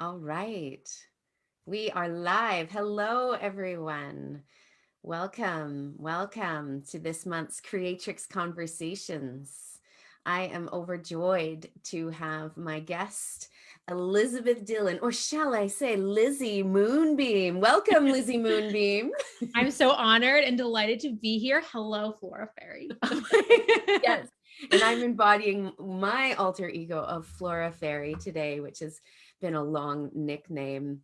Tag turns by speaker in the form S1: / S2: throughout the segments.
S1: All right. We are live. Hello, everyone. Welcome to this month's Creatrix Conversations. I am overjoyed to have my guest, Elizabeth Dillon, or shall I say Lizzie Moonbeam. Welcome, Lizzie Moonbeam.
S2: I'm so honored and delighted to be here. Hello, Flora Fairy.
S1: Yes. And I'm embodying my alter ego of Flora Fairy today, which has been a long nickname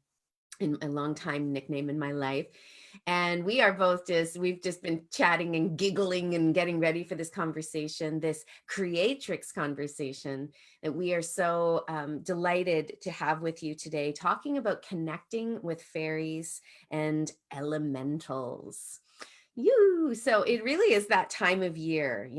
S1: in a long time nickname in my life. And we are both we've just been chatting and giggling and getting ready for this conversation, this creatrix conversation that we are so delighted to have with you today, talking about connecting with fairies and elementals. So it really is that time of year,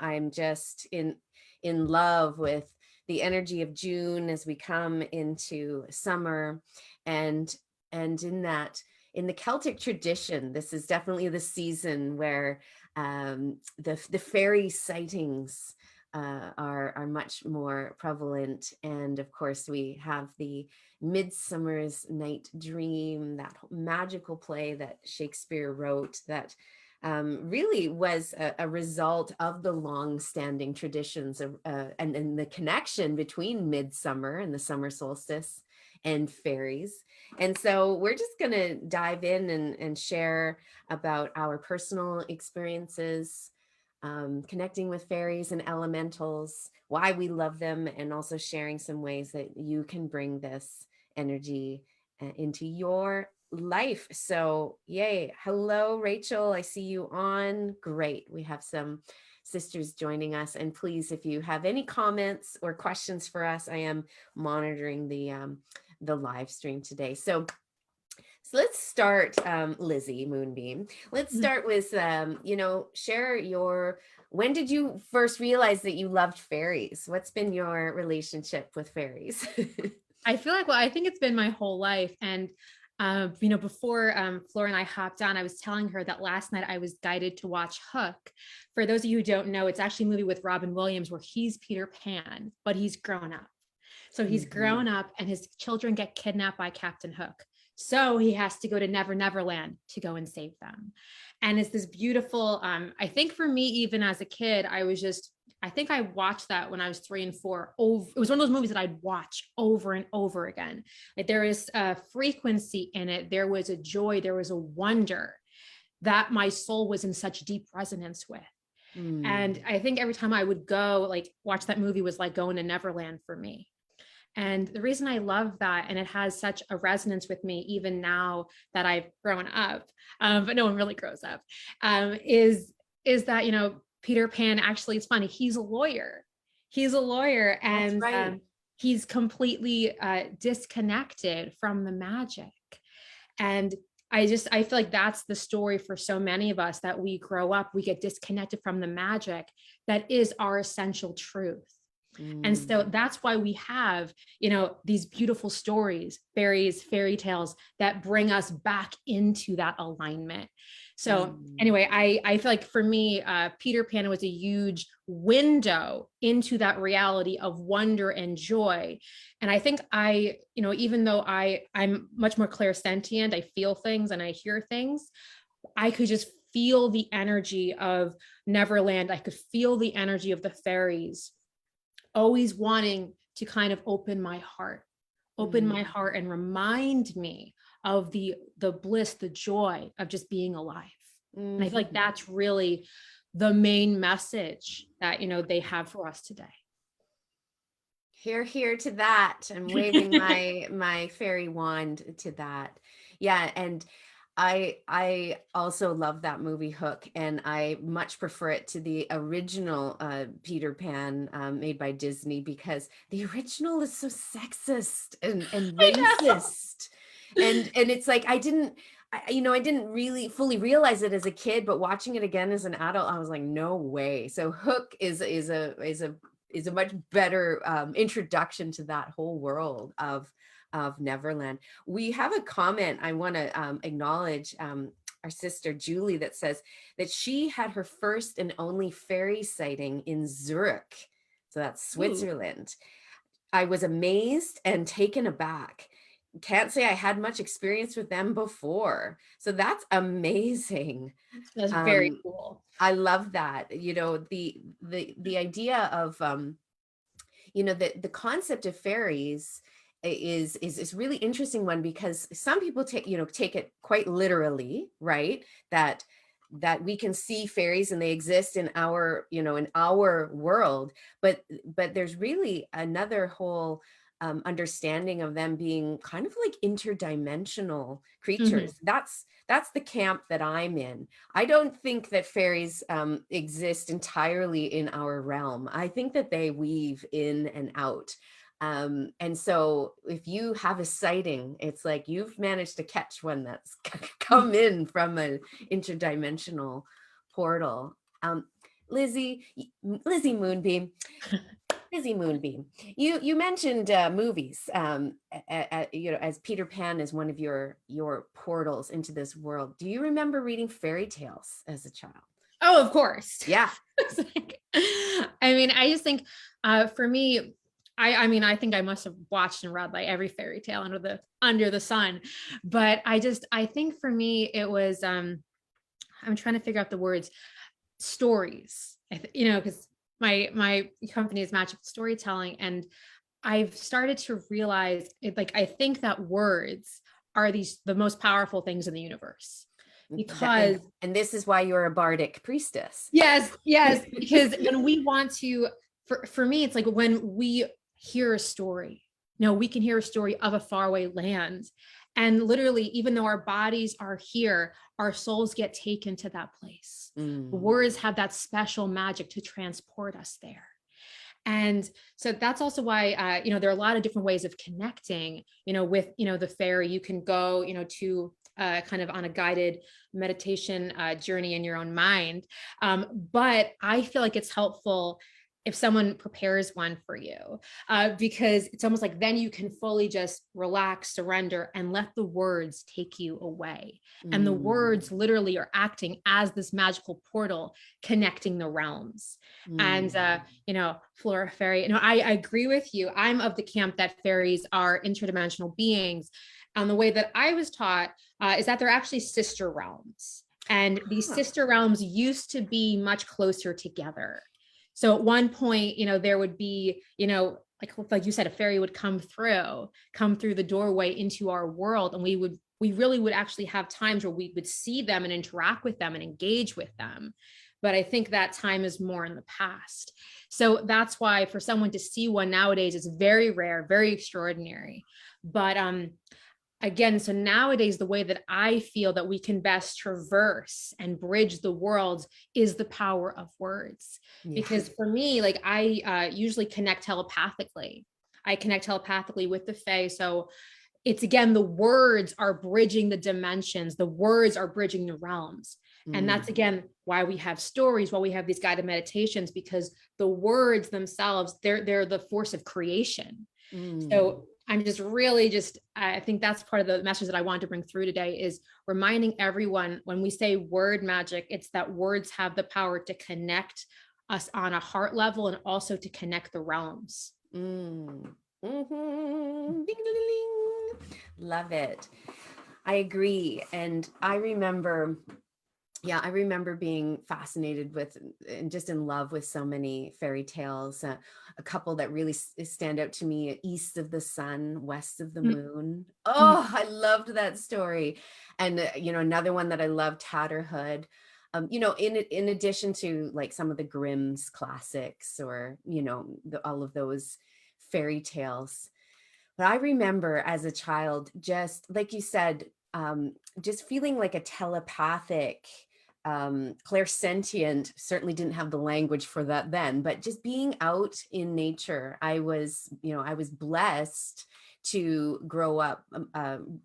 S1: I'm just in love with the energy of June as we come into summer, and in the Celtic tradition, this is definitely the season where the fairy sightings are much more prevalent. And of course, we have the Midsummer's Night Dream, that magical play that Shakespeare wrote that really was a result of the long-standing traditions of, and the connection between midsummer and the summer solstice and fairies. And so we're just going to dive in and share about our personal experiences connecting with fairies and elementals, why we love them, and also sharing some ways that you can bring this energy into your life. So, yay. Hello, Rachel. I see you on. Great. We have some sisters joining us. And please, if you have any comments or questions for us, I am monitoring the live stream today. So let's start, Lizzie Moonbeam. Let's start with, share when did you first realize that you loved fairies? What's been your relationship with fairies?
S2: I feel like, well, I think it's been my whole life. And, before Flora and I hopped on, I was telling her that last night I was guided to watch Hook. For those of you who don't know, it's actually a movie with Robin Williams where he's Peter Pan, but he's grown up. So he's grown up and his children get kidnapped by Captain Hook. So he has to go to Never Neverland to go and save them. And it's this beautiful, I think for me, even as a kid, I think I watched that when I was 3 and 4. It was one of those movies that I'd watch over and over again. Like there is a frequency in it. There was a joy, there was a wonder that my soul was in such deep resonance with. And I think every time I would go, like watch that movie was like going to Neverland for me. And the reason I love that, and it has such a resonance with me, even now that I've grown up, but no one really grows up, is that, Peter Pan, actually, it's funny. He's a lawyer.
S1: That's
S2: And
S1: right.
S2: he's completely disconnected from the magic. And I feel like that's the story for so many of us, that we grow up, we get disconnected from the magic that is our essential truth. And so that's why we have, these beautiful stories, fairies, fairy tales that bring us back into that alignment. So anyway, I feel like for me, Peter Pan was a huge window into that reality of wonder and joy. And I think even though I'm much more clairsentient, I feel things and I hear things, I could just feel the energy of Neverland. I could feel the energy of the fairies, always wanting to kind of open my heart and remind me of the bliss, the joy of just being alive. And I feel like that's really the main message that, they have for us today.
S1: Here to that. I'm waving my fairy wand to that. Yeah, and I also love that movie Hook, and I much prefer it to the original Peter Pan made by Disney, because the original is so sexist and
S2: I know.
S1: racist. And it's like I didn't really fully realize it as a kid, but watching it again as an adult, I was like, no way. So Hook is a much better introduction to that whole world of Neverland. We have a comment I want to acknowledge, our sister Julie, that says that she had her first and only fairy sighting in Zurich. So that's
S2: Ooh.
S1: Switzerland. I was amazed and taken aback. can't say I had much experience with them before. So that's amazing.
S2: That's very
S1: Um,
S2: cool.
S1: I love that. The idea of the concept of fairies is really interesting one, because some people take it quite literally, right? That we can see fairies and they exist in our world, but there's really another whole understanding of them being kind of like interdimensional
S2: Mhm.
S1: creatures. That's the camp that I'm in. I don't think that fairies exist entirely in our realm. I think that they weave in and out. And so if you have a sighting, it's like you've managed to catch one that's come in from an interdimensional portal. Lizzie, Lizzie Moonbeam, Lizzie Moonbeam, you mentioned movies, as Peter Pan is one of your portals into this world. Do you remember reading fairy tales as a child?
S2: Oh, of course.
S1: Yeah.
S2: It's like, I mean, I just think for me, I mean, I think I must have watched and read like every fairy tale under the sun. But I think for me it was I'm trying to figure out the words, stories. Because my company is magical storytelling, and I've started to realize it, like I think that words are the most powerful things in the universe,
S1: That, and
S2: because
S1: and this is why you're a bardic priestess.
S2: yes, because when we want to, for me, it's like when we hear a story, we can hear a story of a faraway land. And literally, even though our bodies are here, our souls get taken to that place.
S1: Mm,
S2: Words have that special magic to transport us there. And so that's also why, there are a lot of different ways of connecting, with, the fairy. You can go, to kind of on a guided meditation journey in your own mind. But I feel like it's helpful if someone prepares one for you, because it's almost like then you can fully just relax, surrender, and let the words take you away. And the
S1: mm,
S2: words literally are acting as this magical portal connecting the realms. And
S1: mm.
S2: Flora Fairy, I agree with you. I'm of the camp that fairies are interdimensional beings. And the way that I was taught is that they're actually sister realms. And these
S1: Huh.
S2: sister realms used to be much closer together. So at one point, there would be, like you said, a fairy would come through the doorway into our world, and we really would actually have times where we would see them and interact with them and engage with them. But I think that time is more in the past. So that's why for someone to see one nowadays is very rare, very extraordinary. But again, so nowadays, the way that I feel that we can best traverse and bridge the world is the power of words.
S1: Yeah.
S2: Because for me, like I usually connect telepathically. I connect telepathically with the Fae. So it's again, the words are bridging the dimensions, the words are bridging the realms. And that's
S1: Mm,
S2: again why we have stories, why we have these guided meditations, because the words themselves, they're the force of creation.
S1: mm.
S2: So I'm just really just, I think that's part of the message that I want to bring through today is reminding everyone when we say word magic, it's that words have the power to connect us on a heart level and also to connect the realms.
S1: Mm. Mhm. Ding, ding, ding, ding. Love it. I agree. And I remember being fascinated with and just in love with so many fairy tales. A couple that really stand out to me: East of the Sun, West of the Moon.
S2: Mhm.
S1: Oh, I loved that story. And another one that I loved, Tatterhood. In addition to like some of the Grimm's classics, or all of those fairy tales. But I remember as a child, just like you said, just feeling like a telepathic, clairsentient, certainly didn't have the language for that then, but just being out in nature. I was blessed to grow up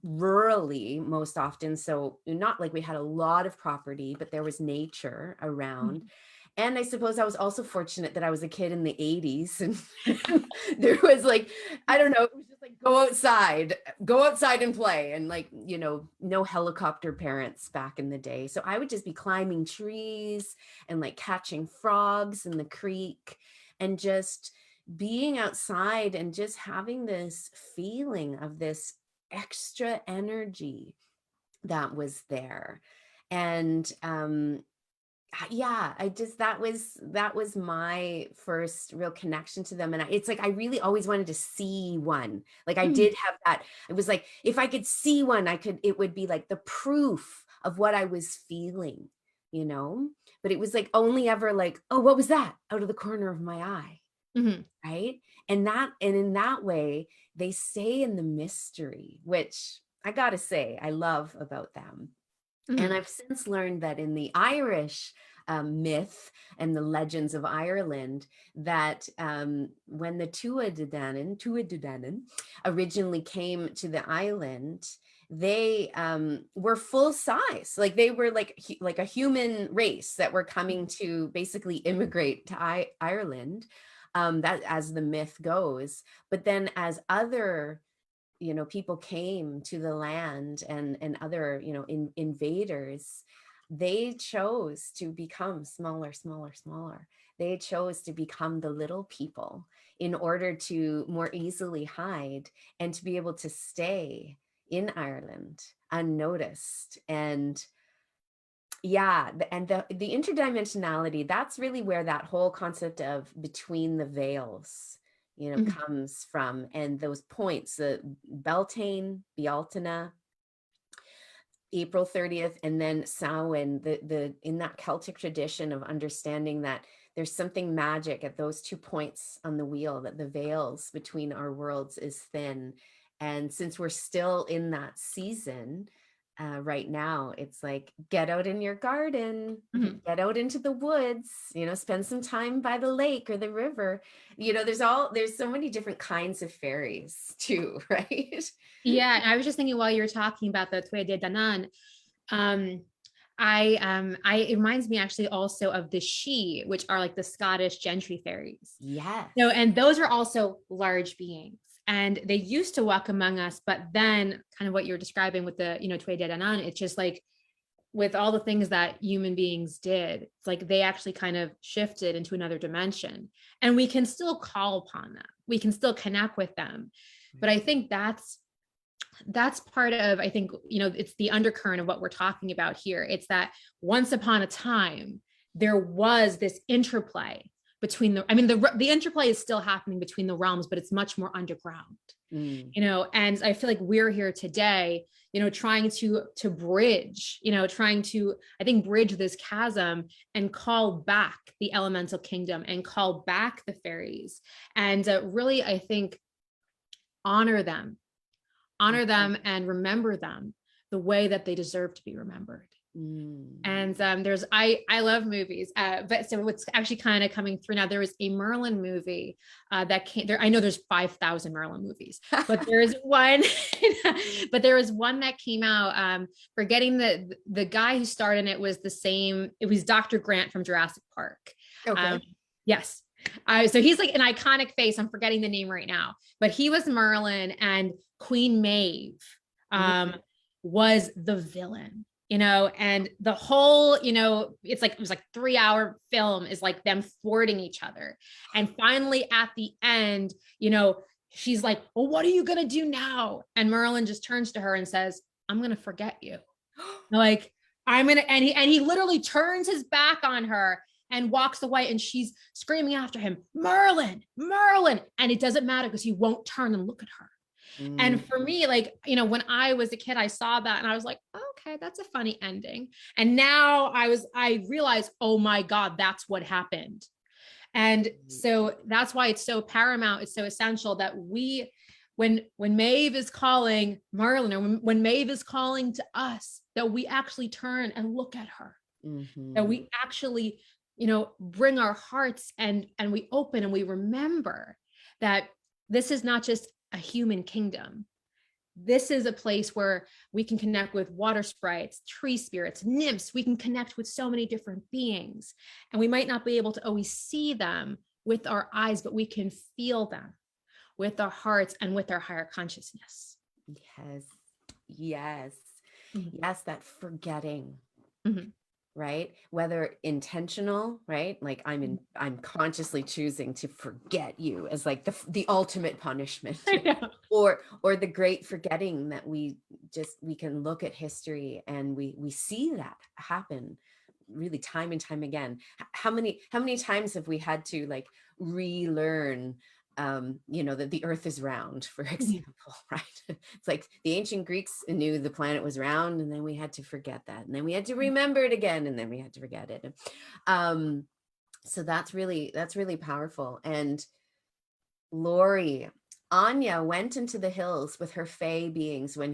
S1: rurally most often. So not like we had a lot of property, but there was nature around. And I suppose I was also fortunate that I was a kid in the 80s, and there was like, I don't know, it was just like go outside and play. And like, no helicopter parents back in the day. So I would just be climbing trees and like catching frogs in the creek and just being outside and just having this feeling of this extra energy that was there. And yeah, I just, that was my first real connection to them. And it's like I really always wanted to see one. Like I
S2: Mhm.
S1: did have that. It was like if I could see one, it would be like the proof of what I was feeling, you know. But it was like only ever like, oh, what was that out of the corner of my eye,
S2: Mhm.
S1: right? And in that way they stay in the mystery, which I gotta say I love about them. And
S2: Mhm.
S1: I've since learned that in the Irish myth and the legends of Ireland, that when the Tuatha originally came to the island, they were full size, like they were like a human race that were coming to basically immigrate to Ireland. That, as the myth goes. But then as other people came to the land, and other invaders, they chose to become smaller, smaller, smaller. They chose to become the little people in order to more easily hide and to be able to stay in Ireland unnoticed. And yeah, the interdimensionality, that's really where that whole concept of between the veils
S2: Mhm.
S1: comes from. And those points, the Beltane, Bealtaine, April 30th, and then Samhain, the in that Celtic tradition of understanding that there's something magic at those 2 points on the wheel, that the veils between our worlds is thin. And since we're still in that season, right now, it's like, get out in your garden,
S2: Mhm.
S1: get out into the woods, spend some time by the lake or the river. There's so many different kinds of fairies too, right?
S2: Yeah, I was just thinking while you were talking about the Tuatha De Danann, um, I it reminds me actually also of the She, which are like the Scottish gentry fairies.
S1: Yes.
S2: So, and those are also large beings, and they used to walk among us, but then kind of what you're describing with the Tuatha De Danann, it's just like with all the things that human beings did, it's like they actually kind of shifted into another dimension, and we can still call upon them, we can still connect with them. But I think that's part of, I think, it's the undercurrent of what we're talking about here. It's that once upon a time there was this interplay between the interplay is still happening between the realms, but it's much more underground.
S1: Mm.
S2: And I feel like we're here today, trying to bridge, trying to, I think, bridge this chasm and call back the elemental kingdom and call back the fairies, and really, I think, honor them, and remember them the way that they deserve to be remembered.
S1: Mm.
S2: And there's I love movies, but so what's actually kind of coming through now, there was a Merlin movie that came there. I know there's 5,000 Merlin movies, but there is one but there was one that came out, forgetting the guy who starred in it was the same, it was Dr. Grant from Jurassic Park.
S1: Okay.
S2: Yes. So he's like an iconic face. I'm forgetting the name right now, but he was Merlin, and Queen Maeve um,
S1: Mhm.
S2: was the villain. And the whole, it's like, it was like 3-hour film is like them thwarting each other. And finally at the end, she's like, well, what are you going to do now? And Merlin just turns to her and says, I'm going to forget you. Like, I'm going to, and he literally turns his back on her and walks away, and she's screaming after him, Merlin, Merlin. And it doesn't matter because he won't turn and look at her.
S1: Mm.
S2: And for me, like, when I was a kid, I saw that and I was like, okay, that's a funny ending. And now I realized, oh my God, that's what happened. And so that's why it's so paramount, it's so essential that when Maeve is calling Merlin, or when Maeve is calling to us, that we actually turn and look at her, that
S1: Mhm.
S2: we actually, bring our hearts, and we open and we remember that this is not just a human kingdom. This is a place where we can connect with water sprites, tree spirits, nymphs. We can connect with so many different beings. And we might not be able to always see them with our eyes, but we can feel them with our hearts and with our higher consciousness.
S1: Yes. Yes.
S2: Mhm.
S1: Yes, that forgetting,
S2: Mhm.
S1: right? Whether intentional, right? Like I'm consciously choosing to forget you as like the ultimate punishment.
S2: I know.
S1: Or the great forgetting that we can look at history and we see that happen really time and time again. How many times have we had to like relearn that the earth is round, for example, right? It's like the ancient Greeks knew the planet was round, and then we had to forget that. And then we had to remember it again, and then we had to forget it. Um, so that's really powerful. And Lori, Anya went into the hills with her fae beings when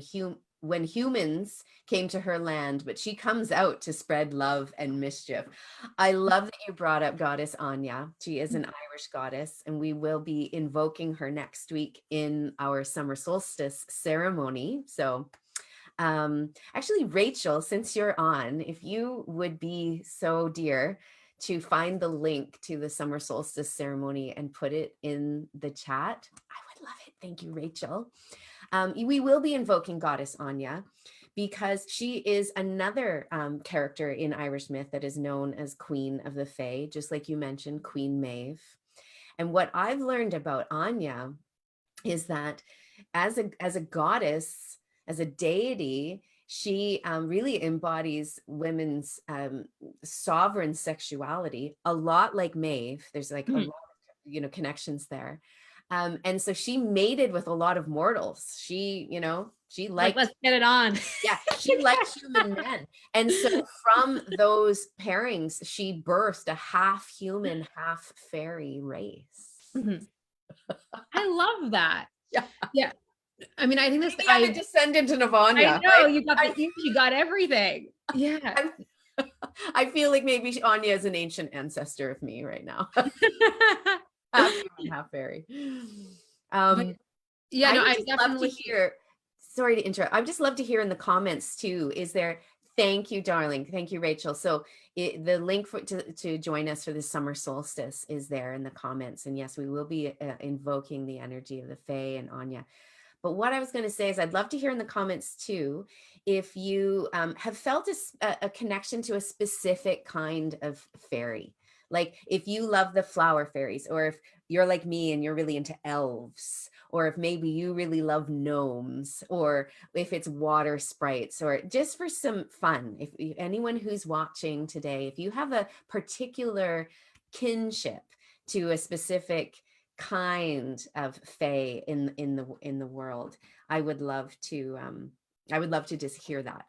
S1: humans came to her land, but she comes out to spread love and mischief. I love that you brought up Goddess Anya. She is an Irish goddess, and we will be invoking her next week in our summer solstice ceremony. So actually, Rachel, since you're on, if you would be so dear to find the link to the summer solstice ceremony and put it in the chat, I would love it. Thank you, Rachel. We will be invoking Goddess Anya because she is another character in Irish myth that is known as Queen of the Fae, just like you mentioned, Queen Maeve. And what I've learned about Anya is that as a goddess, as a deity, she really embodies women's sovereign sexuality, a lot like Maeve. There's like a lot of connections there. And so she mated with a lot of mortals. She
S2: Like,
S1: liked,
S2: let's get it on.
S1: yeah, she liked human men. And so from those pairings, she birthed a half human, half fairy race.
S2: I love that.
S1: Yeah.
S2: Yeah. I mean, I think that's
S1: Maybe I'm a descendant of Anya,
S2: I know
S1: right?
S2: you got the you got everything. Yeah.
S1: I'm, I feel like maybe Anya is an ancient ancestor of me right now. Half human, half fairy.
S2: But yeah,
S1: I
S2: no,
S1: would
S2: I
S1: just love to
S2: definitely
S1: hear, sorry to interrupt. I would just love to hear in the comments too. Thank you, darling. Thank you, Rachel. So the link to join us for the summer solstice is there in the comments. And yes, we will be invoking the energy of the Fae and Anya. But what I was going to say is I'd love to hear in the comments too, if you have felt a connection to a specific kind of fairy. Like if you love the flower fairies, or if you're like me and you're really into elves, or if maybe you really love gnomes, or if it's water sprites, or just for some fun. If anyone who's watching today, if you have a particular kinship to a specific kind of fae in the world, I would love to just hear that.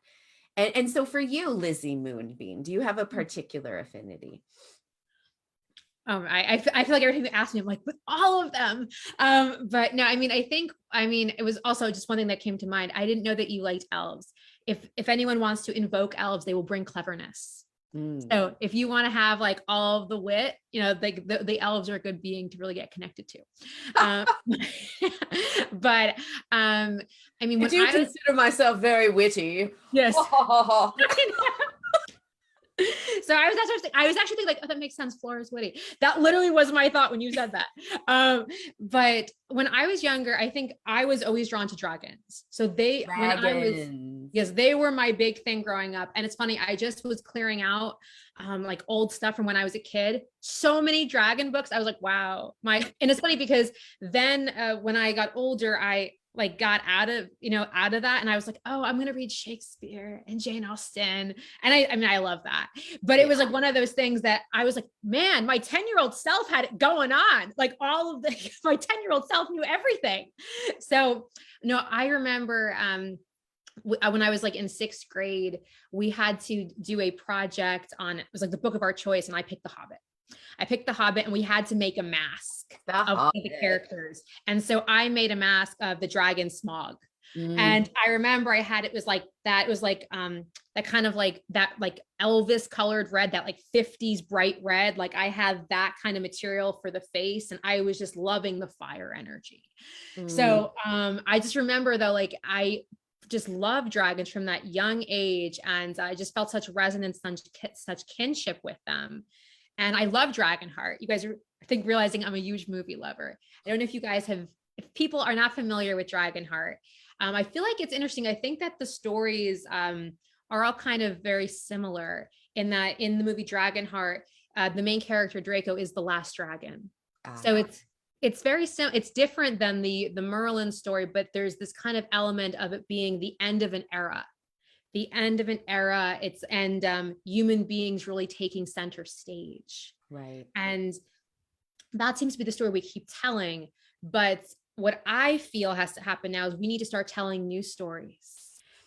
S1: And so for you, Lizzie Moonbeam, do you have a particular affinity?
S2: I feel like everything you asked me, I'm like, with all of them. But no, I mean, it was also just one thing that came to mind. I didn't know that you liked elves. If anyone wants to invoke elves, they will bring cleverness. So if you want to have like all of the wit, like the elves are a good being to really get connected to. But I mean,
S1: I
S2: when
S1: do consider myself very witty.
S2: yes. So I was actually like, oh, that makes sense. Flora's witty. That literally was my thought when you said that. But when I was younger, I think I was always drawn to dragons. So yes, they were my big thing growing up. And it's funny, I just was clearing out like old stuff from when I was a kid. So many dragon books. I was like, wow. And it's funny because then when I got older, I like got out of that, and I was like, oh, I'm gonna read Shakespeare and Jane Austen, and I mean I love that, but it was like one of those things that I was like, man, my 10-year-old self had it going on, like all of the my 10-year-old self knew everything. So no, I remember when I was like in 6th grade, we had to do a project on, it was like the book of our choice, and I picked The Hobbit, and we had to make a mask of one of the characters. And so I made a mask of the dragon Smog. And I remember it was like that kind of like that, like Elvis colored red, that like 50s bright red. Like I had that kind of material for the face, and I was just loving the fire energy. So I just remember though, like I just loved dragons from that young age, and I just felt such resonance, such kinship with them. And I love Dragonheart. You guys are, I think, realizing I'm a huge movie lover. I don't know if you guys if people are not familiar with Dragonheart. I feel like it's interesting. I think that the stories are all kind of very similar in that in the movie Dragonheart, the main character Draco is the last dragon. So
S1: Ah,
S2: it's very it's different than the Merlin story, but there's this kind of element of it being the end of an era. The end of an era. It's and human beings really taking center stage.
S1: right.
S2: And that seems to be the story we keep telling. But what I feel has to happen now is we need to start telling new stories.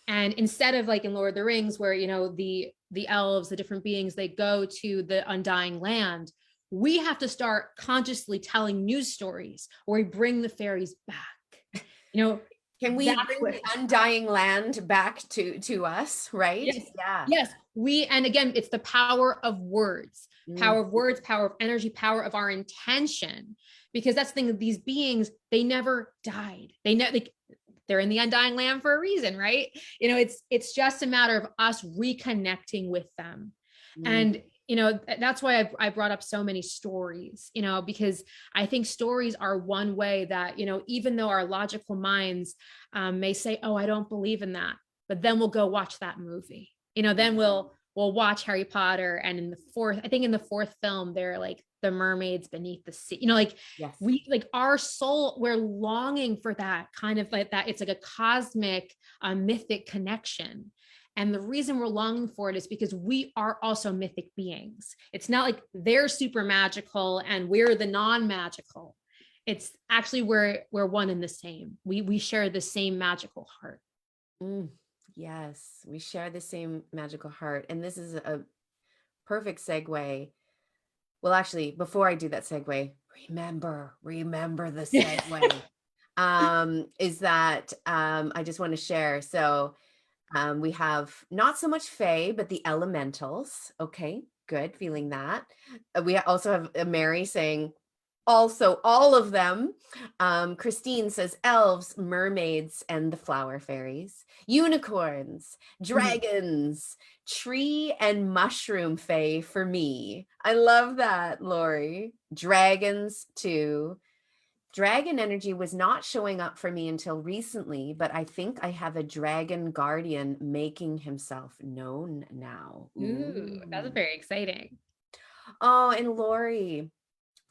S2: And instead of like in Lord of the Rings, where the elves, the different beings, they go to the undying land, we have to start consciously telling new stories where we bring the fairies back. You know,
S1: Can we
S2: that's
S1: bring
S2: what.
S1: the undying land back to us, right?
S2: Yes.
S1: Yeah.
S2: Yes. And again, it's the
S1: Mm,
S2: power of words, power of energy, power of our intention. Because that's the thing, these beings, they never died. They're in the undying land for a reason, right? It's just a matter of us reconnecting with them.
S1: mm,
S2: And that's why I brought up so many stories, because I think stories are one way that, even though our logical minds may say, oh, I don't believe in that, but then we'll go watch that movie. Then we'll watch Harry Potter, and in the fourth film, they're like the mermaids beneath the sea.
S1: yes.
S2: We like our soul, we're longing for that kind of like that. It's like a cosmic, mythic connection. And the reason we're longing for it is because we are also mythic beings. It's not like they're super magical and we're the non-magical. It's actually we're one and the same. We share the same magical heart.
S1: Mm, yes, we share the same magical heart. And this is a perfect segue. Well, actually, before I do that segue, remember the segue. Is that I just want to share. So we have not so much Fae, but the elementals. Okay, good, feeling that. We also have Mary saying, also all of them. Christine says elves, mermaids, and the flower fairies, unicorns,
S2: Mhm.
S1: dragons, tree and mushroom fae for me. I love that, Lori. Dragons too. Dragon energy was not showing up for me until recently, but I think I have a dragon guardian making himself known now.
S2: Ooh, that's
S1: Ooh.
S2: very exciting.
S1: Oh, and Lori,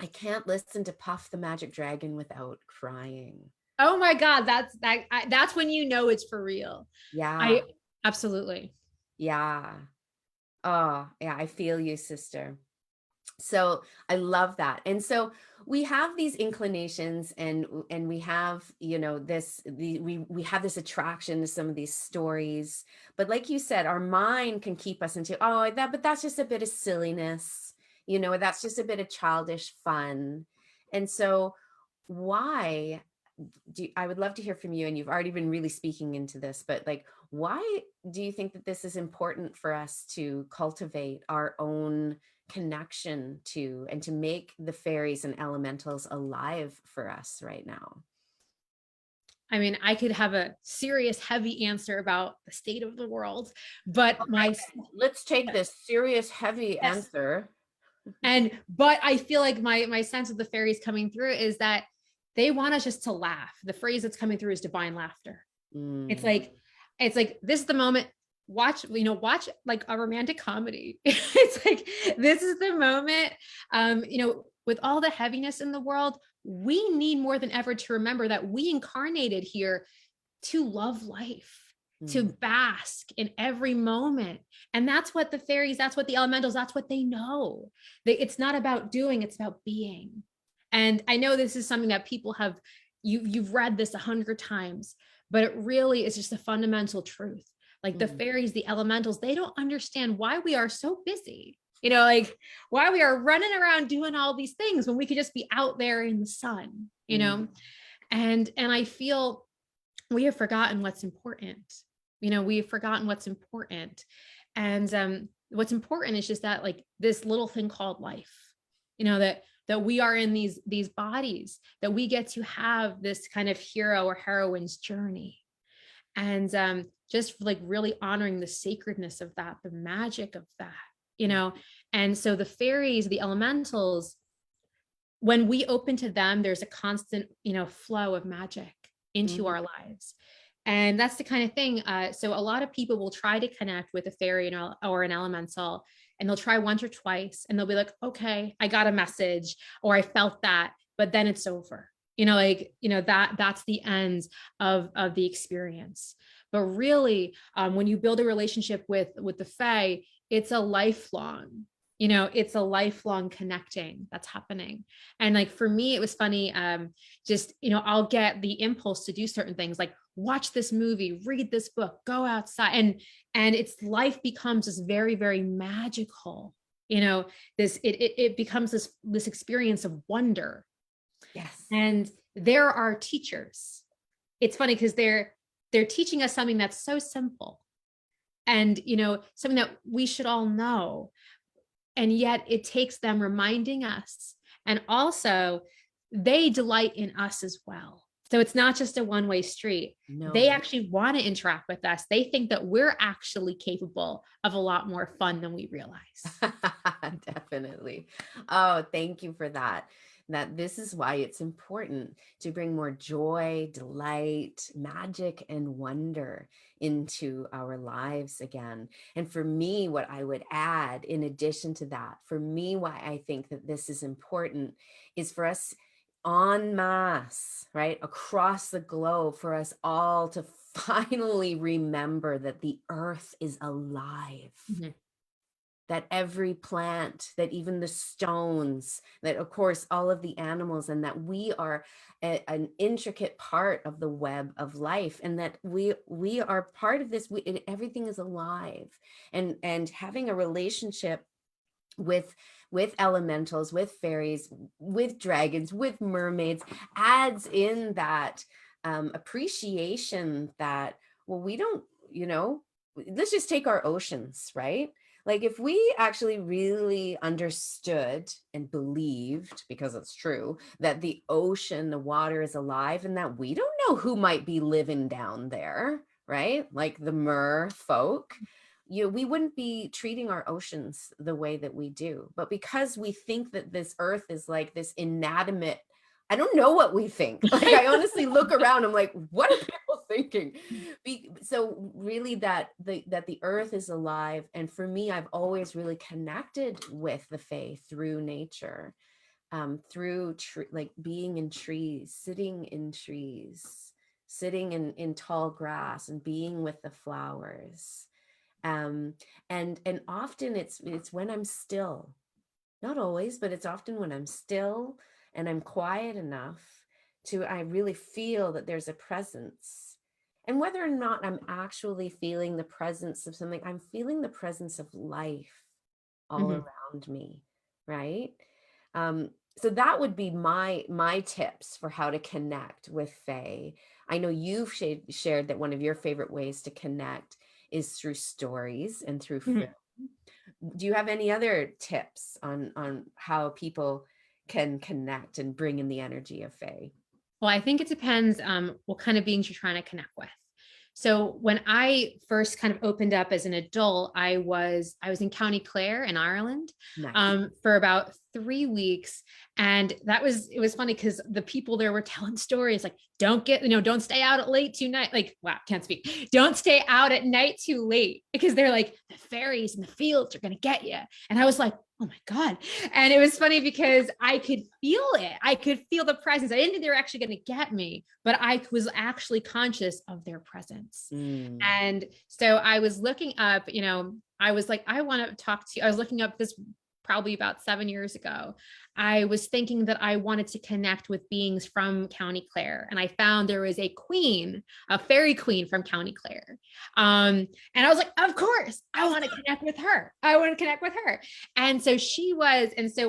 S1: I can't listen to Puff the Magic Dragon without crying.
S2: Oh my God, that's when it's for real.
S1: Yeah,
S2: I absolutely.
S1: yeah. Oh, yeah, I feel you, sister. So I love that. And so we have these inclinations and we have, we have this attraction to some of these stories. But like you said, our mind can keep us into, oh, but that's just a bit of silliness, that's just a bit of childish fun. And so why I would love to hear from you, and you've already been really speaking into this, but like, why do you think that this is important for us to cultivate our own connection to and to make the fairies and elementals alive for us right now?
S2: I mean, I could have a serious, heavy answer about the state of the world, but my
S1: Let's take this serious, heavy
S2: yes,
S1: answer.
S2: but I feel like my sense of the fairies coming through is that they want us just to laugh. The phrase that's coming through is divine laughter. It's
S1: Mm,
S2: like it's like this is the moment. Watch like a romantic comedy. It's like this is the moment. With all the heaviness in the world, we need more than ever to remember that we incarnated here to love life, to
S1: mm,
S2: bask in every moment. And that's what the fairies, that's what the elementals, that's what they know. It's not about doing, it's about being. And I know this is something that people have, you've read this 100 times, but it really is just a fundamental truth. Like the
S1: mm,
S2: fairies, the elementals, they don't understand why we are so busy. Like why we are running around doing all these things when we could just be out there in the sun,
S1: mm,
S2: and I feel we have forgotten what's important. We've forgotten what's important. And what's important is just that like this little thing called life, that we are in these bodies, that we get to have this kind of hero or heroine's journey. And just like really honoring the sacredness of that, the magic of that, you
S1: mm,
S2: know. And so the fairies, the elementals, when we open to them, there's a constant, flow of magic into
S1: mm,
S2: our lives. And that's the kind of thing. So a lot of people will try to connect with a fairy or an elemental, and they'll try once or twice, and they'll be like, okay, I got a message, or I felt that, but then it's over. That's the end of the experience. But really, when you build a relationship with the fae, it's a lifelong, it's a lifelong connecting that's happening. And like for me, it was funny. Just, I'll get the impulse to do certain things, like watch this movie, read this book, go outside, and it's life becomes this very, very magical, it becomes this experience of wonder.
S1: Yes.
S2: And there are teachers. It's funny because they're teaching us something that's so simple, and something that we should all know, and yet it takes them reminding us. And also, they delight in us as well. So it's not just a one-way street. They
S1: No.
S2: actually want to interact with us. They think that we're actually capable of a lot more fun than we realize.
S1: Definitely. Oh, thank you for that. That this is why it's important to bring more joy, delight, magic, and wonder into our lives again. And for me, what I would add in addition to that, for me, why I think that this is important is for us en masse, right, across the globe, for us all to finally remember that the earth is alive.
S2: Mhm.
S1: That every plant, that even the stones, that of course all of the animals, and that we are an intricate part of the web of life, and that we are part of this. Everything is alive, and having a relationship with elementals, with fairies, with dragons, with mermaids adds in that appreciation that, well, we don't, let's just take our oceans, right? Like if we actually really understood and believed, because it's true, that the ocean, the water is alive, and that we don't know who might be living down there, right? Like the mer folk, we wouldn't be treating our oceans the way that we do. But because we think that this earth is like this inanimate, I don't know what we think. Like I honestly look around, I'm like, what are people thinking? So really that the earth is alive. And for me, I've always really connected with the fae through nature, through like being in trees, sitting in tall grass and being with the flowers. And often it's when I'm still, not always, but it's often when I'm still and I'm quiet enough to, I really feel that there's a presence. And whether or not I'm actually feeling the presence of something, I'm feeling the presence of life all
S2: Mhm.
S1: around me, right? So that would be my tips for how to connect with fae. I know you've shared that one of your favorite ways to connect is through stories and through film.
S2: Mhm.
S1: Do you have any other tips on how people can connect and bring in the energy of fae?
S2: Well, I think it depends what kind of beings you're trying to connect with. So when I first kind of opened up as an adult, I was in County Clare in Ireland
S1: Nice.
S2: for about 3 weeks, and it was funny because the people there were telling stories like, don't stay out at late too night. Like, wow, can't speak. Don't stay out at night too late, because they're like, the fairies in the fields are gonna get you. And I was like, oh my God. And it was funny because I could feel it. I could feel the presence. I didn't think they were actually going to get me, but I was actually conscious of their presence.
S1: Mm.
S2: And so I was looking up, I was like, I want to talk to you. I was looking up this probably about 7 years ago. I was thinking that I wanted to connect with beings from County Clare. And I found there was a queen, a fairy queen from County Clare. And I was like, of course, I want to connect with her. I want to connect with her. And so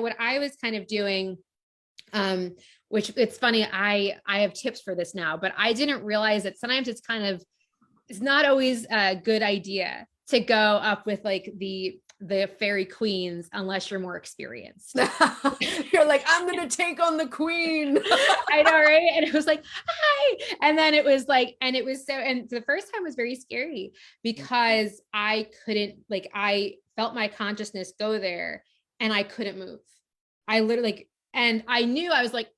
S2: what I was kind of doing, which it's funny, I have tips for this now, but I didn't realize that sometimes it's not always a good idea to go up with like the fairy queens unless you're more experienced.
S1: You're like, I'm gonna take on the queen.
S2: I know, right? And it was like, hi. And then it was like, and it was so, and the first time was very scary because I couldn't, like, I felt my consciousness go there and I couldn't move. I literally like, and I knew I was like,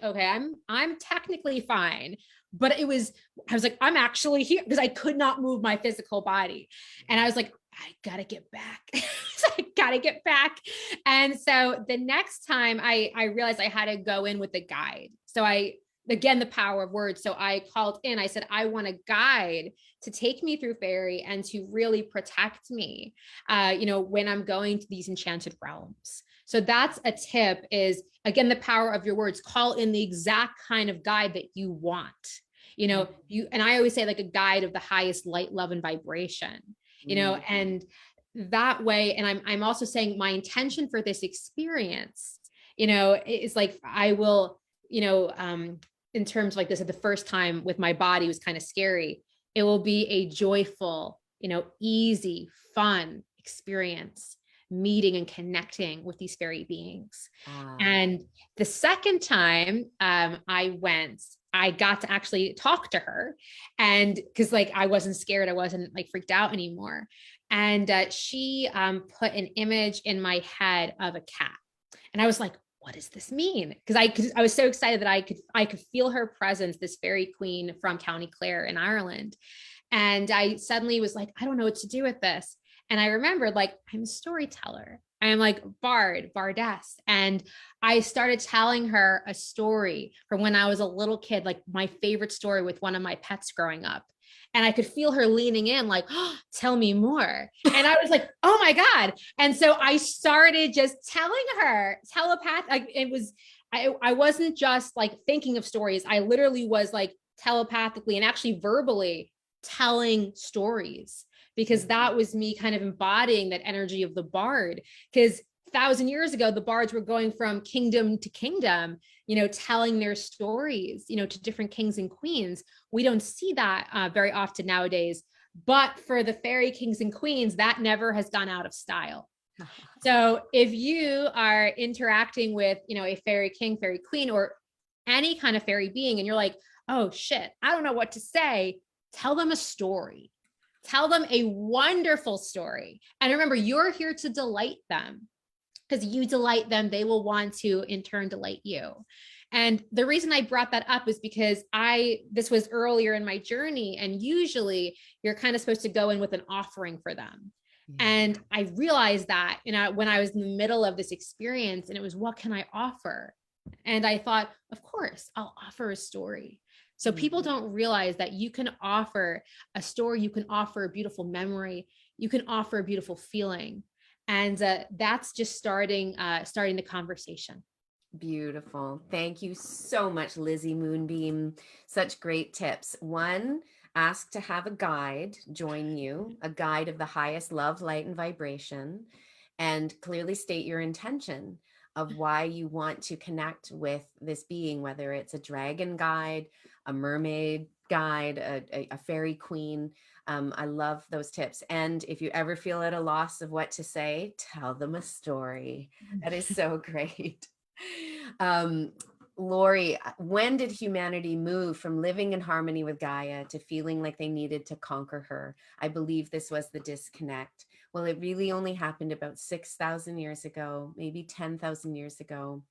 S2: okay, I'm technically fine, but I was like, I'm actually here, because I could not move my physical body. And I was like, I gotta get back. So I gotta get back. And so the next time I realized I had to go in with a guide. So again, the power of words. So I called in, I said, I want a guide to take me through fairy and to really protect me, when I'm going to these enchanted realms. So that's a tip, is again, the power of your words. Call in the exact kind of guide that you want. And I always say, like, a guide of the highest light, love, and vibration, and that way. And I'm also saying my intention for this experience, is like, I will, in terms like this, at the first time with my body was kind of scary. It will be a joyful, easy, fun experience, meeting and connecting with these fairy beings. And the second time I went, I got to actually talk to her, and because, like, I wasn't scared, I wasn't like freaked out anymore. And she put an image in my head of a cat, and I was like, what does this mean? Because I was so excited that I could feel her presence, this fairy queen from County Clare in Ireland. And I suddenly was like, I don't know what to do with this. And I remembered, like, I'm a storyteller. I am like bardess. And I started telling her a story from when I was a little kid, like my favorite story with one of my pets growing up. And I could feel her leaning in, like, oh, tell me more. And I was like, oh my God. And so I started just telling her like, I wasn't just like thinking of stories. I literally was like telepathically and actually verbally telling stories, because that was me kind of embodying that energy of the bard. Because 1,000 years ago, the bards were going from kingdom to kingdom, telling their stories, to different kings and queens. We don't see that very often nowadays. But for the fairy kings and queens, that never has gone out of style. So if you are interacting with, a fairy king, fairy queen, or any kind of fairy being, and you're like, oh shit, I don't know what to say, tell them a story. Tell them a wonderful story. And remember, you're here to delight them, because you delight them, they will want to in turn delight you. And the reason I brought that up is because this was earlier in my journey, and usually you're kind of supposed to go in with an offering for them. And I realized that, when I was in the middle of this experience, and it was, what can I offer? And I thought, of course, I'll offer a story. So people don't realize that you can offer a story, you can offer a beautiful memory, you can offer a beautiful feeling. And that's just starting the conversation.
S1: Beautiful. Thank you so much, Lizzie Moonbeam. Such great tips. One, ask to have a guide join you, a guide of the highest love, light, and vibration, and clearly state your intention of why you want to connect with this being, whether it's a dragon guide, a mermaid guide, a fairy queen. I love those tips. And if you ever feel at a loss of what to say, tell them a story. That is so great. Lori, when did humanity move from living in harmony with Gaia to feeling like they needed to conquer her? I believe this was the disconnect. Well, it really only happened about 6,000 years ago, maybe 10,000 years ago.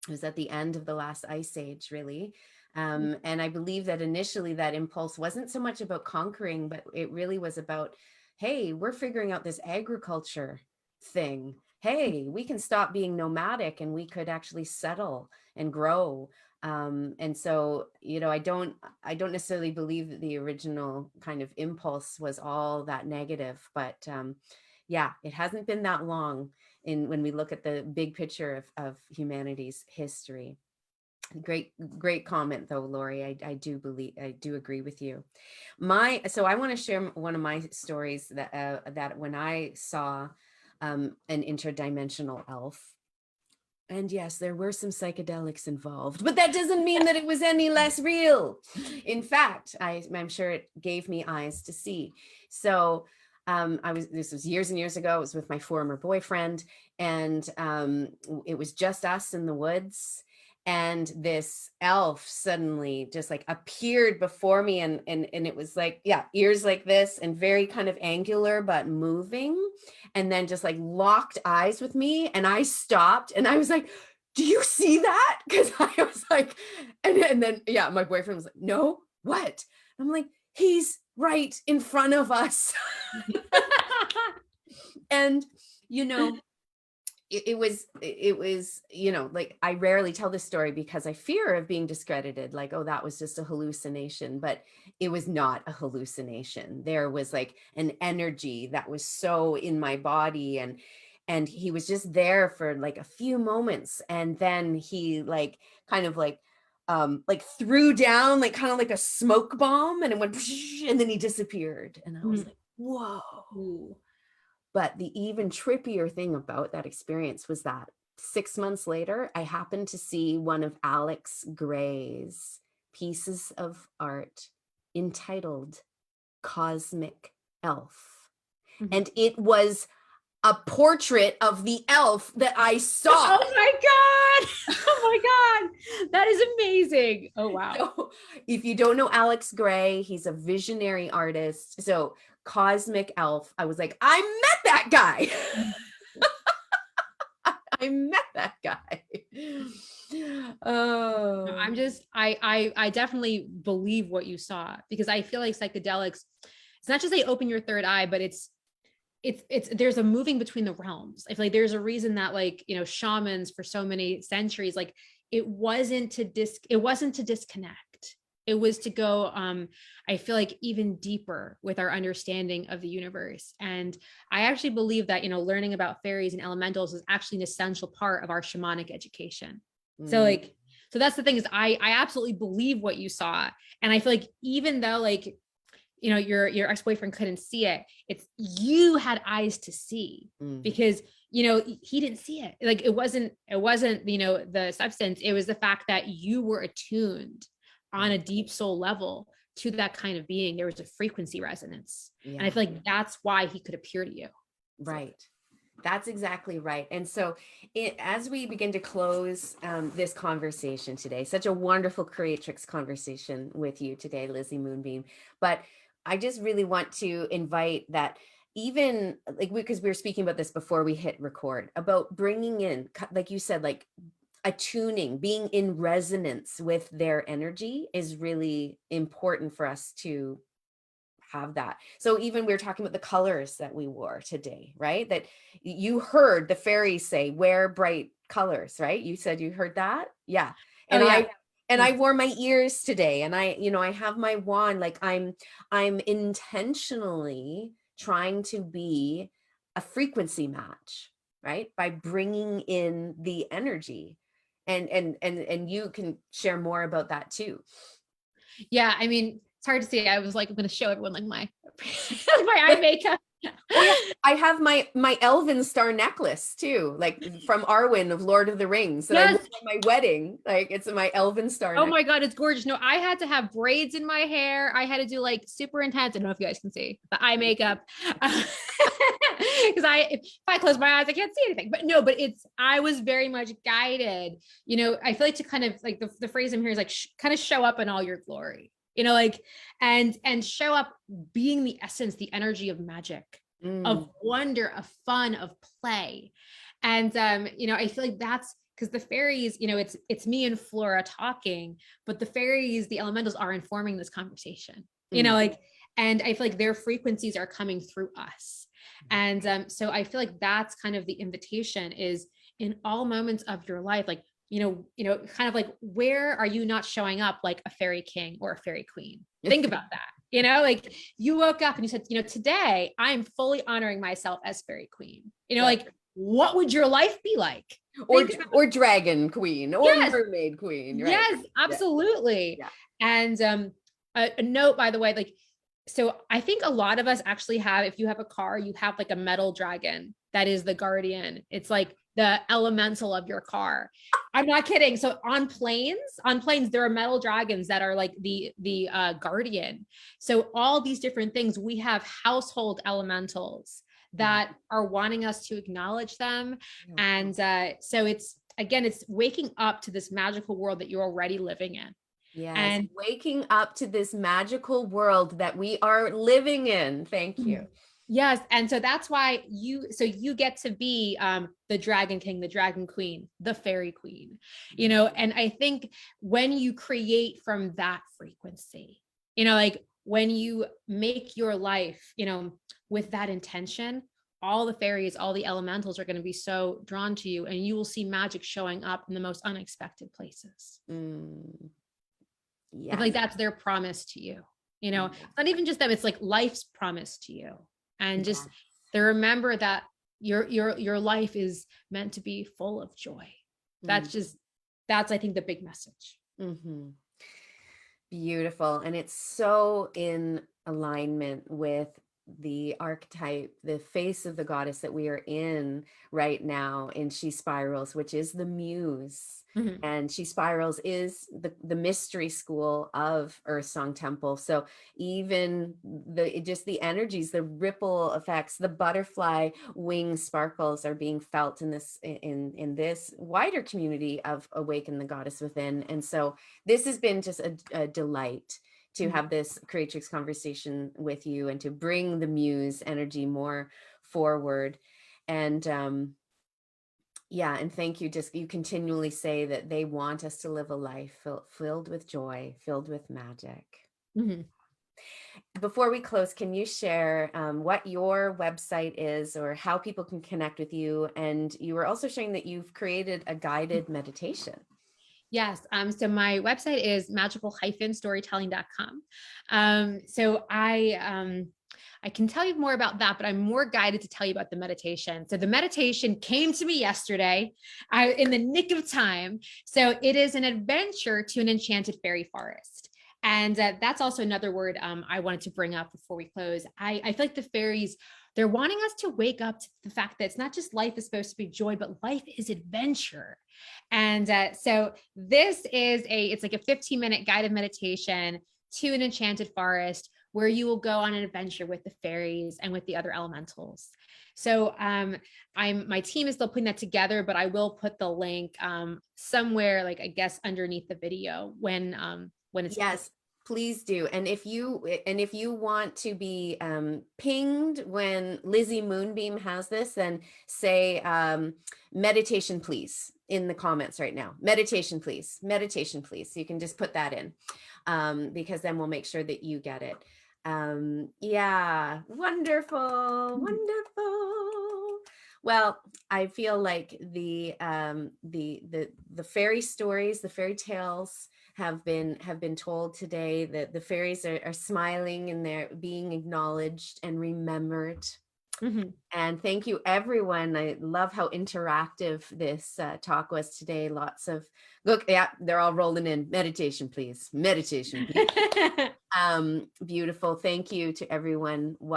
S1: It was at the end of the last ice age, really. And I believe that initially that impulse wasn't so much about conquering, but it really was about, hey, we're figuring out this agriculture thing. Hey, we can stop being nomadic and we could actually settle and grow. And so, I don't necessarily believe that the original kind of impulse was all that negative, but yeah, it hasn't been that long when we look at the big picture of humanity's history. Great comment though, Lori. I do agree with you. So I want to share one of my stories that when I saw an interdimensional elf. And yes, there were some psychedelics involved, but that doesn't mean that it was any less real. In fact, I'm sure it gave me eyes to see. So this was years and years ago. I was with my former boyfriend, and it was just us in the woods. And this elf suddenly just like appeared before me, and it was like, yeah, ears like this and very kind of angular but moving, and then just like locked eyes with me. And I stopped and I was like, do you see that? Because I was like, and then yeah, my boyfriend was like, no, what? I'm like, he's right in front of us. And, you know, it was, you know, like, I rarely tell this story because I fear of being discredited, like, oh, that was just a hallucination. But it was not a hallucination. There was like an energy that was so in my body, and he was just there for like a few moments, and then he like kind of like threw down like kind of like a smoke bomb, and it went and then he disappeared, and I was
S2: Mm.
S1: like, whoa.
S2: Ooh.
S1: But the even trippier thing about that experience was that 6 months later, I happened to see one of Alex Gray's pieces of art entitled Cosmic Elf.
S2: Mhm.
S1: And it was a portrait of the elf that I saw.
S2: Oh my God. Oh my God. That is amazing. Oh, wow.
S1: So if you don't know Alex Gray, he's a visionary artist. So Cosmic Elf, I was like, I met that guy. I met that guy.
S2: No,
S1: Oh.
S2: I'm just, I definitely believe what you saw, because I feel like psychedelics, it's not just they open your third eye, but there's a moving between the realms. I feel like there's a reason that, like, you know, shamans for so many centuries, like, it wasn't to disconnect. It was to go, I feel like, even deeper with our understanding of the universe. And I actually believe that, you know, learning about fairies and elementals is actually an essential part of our shamanic education. So
S1: Mm.
S2: like, so that's the thing, is I absolutely believe what you saw. And I feel like, even though, like, you know, your ex-boyfriend couldn't see it, it's, you had eyes to see,
S1: Mm.
S2: because, you know, he didn't see it. Like, it wasn't, you know, the substance, it was the fact that you were attuned on a deep soul level to that kind of being. There was a frequency resonance. And I
S1: Yeah,
S2: feel like that's why he could appear to you. So,
S1: right. That's exactly right. And so, as we begin to close this conversation today, such a wonderful creatrix conversation with you today, Lizzie Moonbeam. But I just really want to invite that, even like, because we were speaking about this before we hit record, about bringing in, like you said, like attuning, being in resonance with their energy is really important for us to have that. So even we were talking about the colors that we wore today, right? That you heard the fairies say, wear bright colors, right? You said you heard that? Yeah.
S2: oh
S1: And
S2: yeah.
S1: I wore my ears today, and I have my wand. Like, I'm intentionally trying to be a frequency match, right? By bringing in the energy. And you can share more about that too.
S2: Yeah, I mean, it's hard to see. I was like, I'm gonna show everyone like my my eye makeup.
S1: Oh yeah, I have my Elven star necklace too, like from Arwen of Lord of the Rings, that I wore
S2: Yes.
S1: at my wedding. Like, it's my Elven star
S2: Oh
S1: necklace.
S2: my God, it's gorgeous. No, I had to have braids in my hair. I had to do like super intense. I don't know if you guys can see the eye makeup. Because if I close my eyes, I can't see anything. But no, but I was very much guided. You know, I feel like, to kind of like, the phrase I'm here is like, kind of show up in all your glory, you know, like, and show up being the essence, the energy of magic, of
S1: Mm,
S2: wonder, of fun, of play. And, you know, I feel like that's, because the fairies, you know, it's me and Flora talking, but the fairies, the elementals, are informing this conversation, you know,
S1: mm,
S2: like, and I feel like their frequencies are coming through us. And so I feel like that's kind of the invitation, is in all moments of your life, like, kind of like, where are you not showing up like a fairy king or a fairy queen? Think about that. You know, like, you woke up and you said, you know, today I'm fully honoring myself as fairy queen. You know,
S1: right.
S2: like, what would your life be like?
S1: Or
S2: Think about,
S1: or dragon queen or
S2: yes,
S1: mermaid queen, right?
S2: yes,
S1: Yeah,
S2: absolutely.
S1: yeah.
S2: And a note, by the way, like, so I think a lot of us actually have, if you have a car, you have like a metal dragon that is the guardian. It's like the elemental of your car. I'm not kidding. So on planes, there are metal dragons that are like the guardian. So all these different things, we have household elementals
S1: Mm,
S2: that are wanting us to acknowledge them.
S1: yeah.
S2: And so it's, again, it's waking up to this magical world that you're already living in.
S1: Yes,
S2: And
S1: waking up to this magical world that we are living in. Thank you.
S2: yes, and so that's why you get to be the dragon king, the dragon queen, the fairy queen, you know. And I think when you create from that frequency, Like when you make your life, with that intention, all the fairies, all the elementals are going to be so drawn to you, and you will see magic showing up in the most unexpected places.
S1: Mm,
S2: I feel like
S1: yes.
S2: that's their promise to you. It's
S1: Yes.
S2: not even just them, it's like life's promise to you. And just
S1: Yes.
S2: to remember that your life is meant to be full of joy.
S1: Mm,
S2: That's I think the big message.
S1: mhm. Beautiful. And it's so in alignment with the archetype, the face of the goddess that we are in right now in She Spirals, which is the muse.
S2: Mhm.
S1: And She Spirals is the mystery school of EarthSong Temple. So even just the energies, the ripple effects, the butterfly wing sparkles are being felt in this wider community of Awaken the Goddess Within. And so this has been just a delight to have this creatrix conversation with you and to bring the muse energy more forward. And yeah, and thank you. Just you continually say that they want us to live a life filled with joy, filled with magic.
S2: Mhm.
S1: Before we close, can you share what your website is or how people can connect with you? And you were also sharing that you've created a guided meditation.
S2: Yes. So my website is magical-storytelling.com. So I can tell you more about that, but I'm more guided to tell you about the meditation. So the meditation came to me yesterday, in the nick of time. So it is an adventure to an enchanted fairy forest. And that's also another word I wanted to bring up before we close. I feel like the fairies, they're wanting us to wake up to the fact that it's not just life is supposed to be joy, but life is adventure. And so it's like a 15-minute guided meditation to an enchanted forest where you will go on an adventure with the fairies and with the other elementals. So my team is still putting that together, but I will put the link somewhere, like I guess underneath the video when it's
S1: Yes, please do. And if you want to be pinged when Lizzie Moonbeam has this, then say meditation please in the comments right now. Meditation please. Meditation please. So you can just put that in because then we'll make sure that you get it. Yeah, wonderful, wonderful. Well, I feel like the fairy stories, the fairy tales have been told today, that the fairies are smiling and they're being acknowledged and remembered.
S2: Mhm.
S1: And thank you, everyone. I love how interactive this talk was today. Lots of look, yeah, they're all rolling in. Meditation, please. Meditation, please. Beautiful. Thank you to everyone who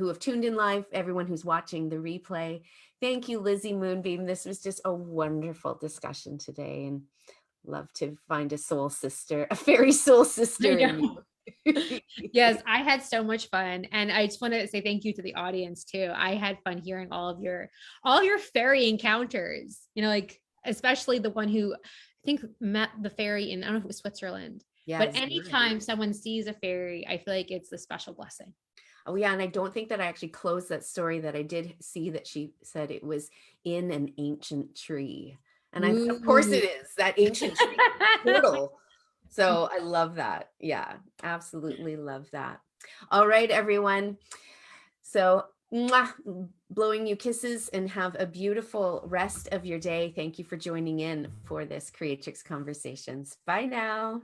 S1: have tuned in live, everyone who's watching the replay. Thank you, Lizzie Moonbeam. This was just a wonderful discussion today, and love to find a soul sister, a fairy soul
S2: I
S1: sister in
S2: know.
S1: you.
S2: Yes, I had so much fun, and I just want to say thank you to the audience too. I had fun hearing all your fairy encounters. Like especially the one who I think met the fairy in, I don't know if it was Switzerland, but
S1: Yes.
S2: anytime someone sees a fairy, I feel like it's a special blessing.
S1: Oh yeah, and I don't think that I actually closed that story, that I did see that she said it was in an ancient tree. And of course
S2: Ooh.
S1: it is that ancient tree portal. So I love that. Yeah, absolutely love that. All right, everyone. So mwah, blowing you kisses and have a beautiful rest of your day. Thank you for joining in for this Creatrix Conversations. Bye now.